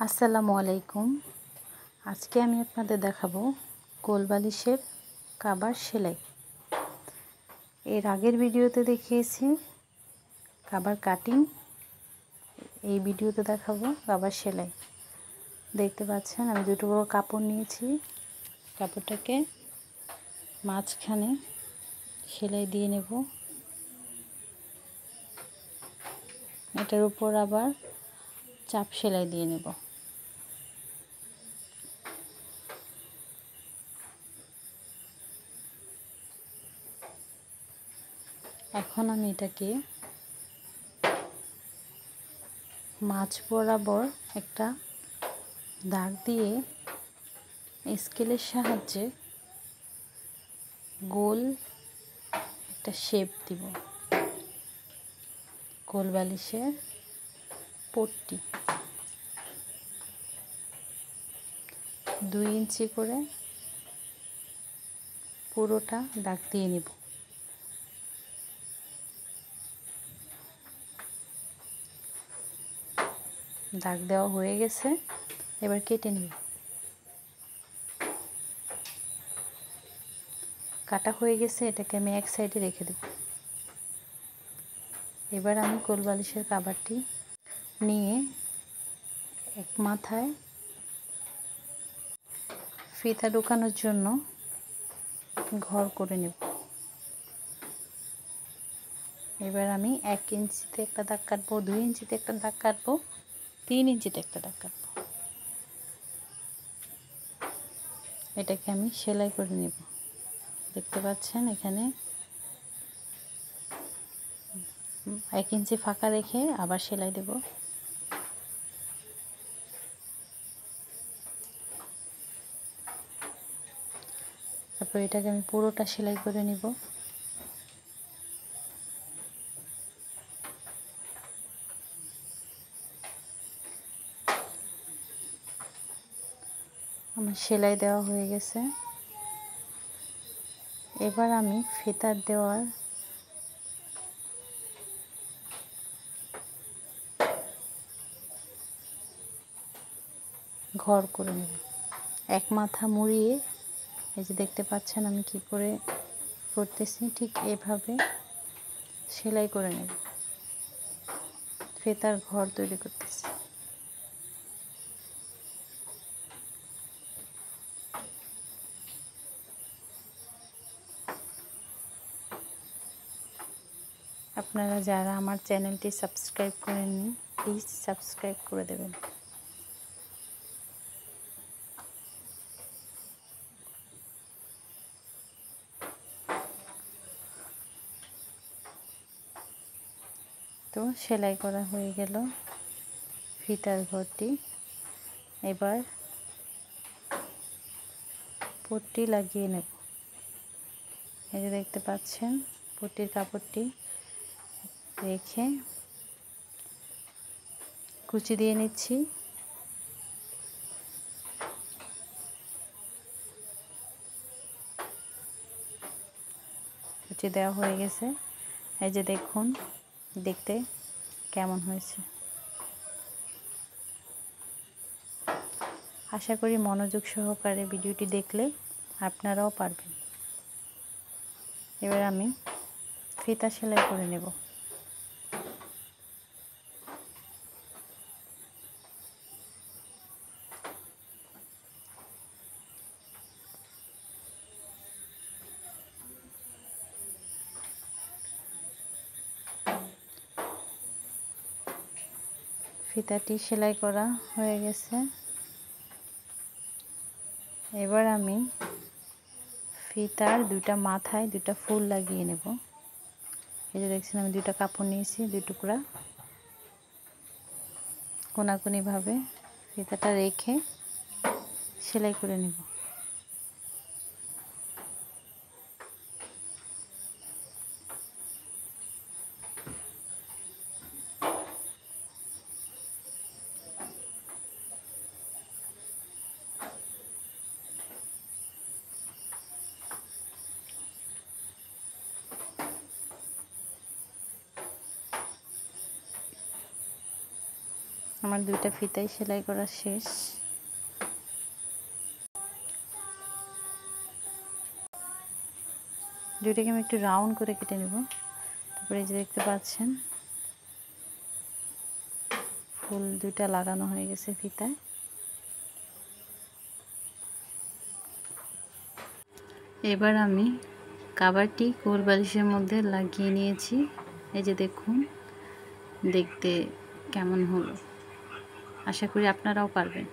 আসসালামু আলাইকুম। আজকে আমি আপনাদের দেখাবো কোলবালিশের কাবার সেলাই। এর আগের ভিডিওতে দেখিয়েছি কাবার কাটিং, এই ভিডিওতে দেখাবো কাবার সেলাই। দেখতে পাচ্ছেন আমি দুটো বড় কাপড় নিয়েছি, কাপড়টাকে মাঝখানে সেলাই দিয়ে নেব। এটার উপর আবার চাপ সেলাই দিয়ে নেব। এখন আমি এটাকে মাঝ বরাবর একটা দাগ দিয়ে স্কেলের সাহায্যে গোল একটা শেপ দিব। গোল বালিশের পট্টি 2 ইঞ্চি করে পুরোটা দাগ দিয়ে নিব। দাগ দেওয়া হয়ে গেছে, এবার কেটে নিব। কাটা হয়ে গেছে, এটাকে আমি এক সাইডে রেখে দেব। এবার আমি কোল বালিশের কাভারটি নিয়ে এক মাথায় ফিতা ঢোকানোর জন্য ঘর করে নেব। এবার আমি 1 ইঞ্চিতে একটা দাগ কাটবো, 2 ইঞ্চিতে একটা দাগ কাটবো, 3 ইঞ্চিতে একটা দাগ কাটবো। এটাকে আমি সেলাই করে নেব। দেখতে পাচ্ছেন এখানে 1 ইঞ্চি ফাঁকা রেখে আবার সেলাই দেব। তারপর এটাকে আমি পুরোটা সেলাই করে নিব। আমার সেলাই দেওয়া হয়ে গেছে। এবার আমি ফিতার দেওয়ার ঘর করে নেব। এক মাথা মুড়িয়ে, এই যে দেখতে পাচ্ছেন আমি কি করে করতেছি, ঠিক এভাবে সেলাই করে নেব। ফিতার ঘর তৈরি করতেছি। আপনারা যারা আমার চ্যানেলটি সাবস্ক্রাইব করেননি, প্লিজ সাবস্ক্রাইব করে দেবেন। তো সেলাই করা হয়ে গেল ফিতার ঘরটি। এবার পট্টি লাগিয়ে নেব। এই যে দেখতে পাচ্ছেন পট্টির কাপড়টি রেখে কুচি দিয়ে নিচ্ছি। কুচি দেওয়া হয়ে গেছে। এই যে দেখুন দেখতে কেমন হয়েছে। আশা করি মনোযোগ সহকারে ভিডিওটি দেখলে আপনারাও পারবেন। এবার আমি ফিতা সেলাই করে নেব। ফিতাটি সেলাই করা হয়ে গেছে। এবার আমি ফিতার দুইটা মাথায় দুইটা ফুল লাগিয়ে নেব। এই যে দেখছেন আমি দুইটা কাপড় নিয়েছি, 2 টুকরা কোনাকুনিভাবে ফিতাটা রেখে সেলাই করে নেব। আমার দুইটা ফিতাই সেলাই করা শেষ। দুইটাকে আমি একটু রাউন্ড করে কেটে নেব। তারপরে এই যে দেখতে পাচ্ছেন ফুল দুইটা লাগানো হয়ে গেছে ফিতায়। এবার আমি কভারটি কোল বালিশের মধ্যে লাগিয়ে নিয়েছি। এই যে দেখুন দেখতে কেমন হলো। আশা করি আপনারাও পারবেন।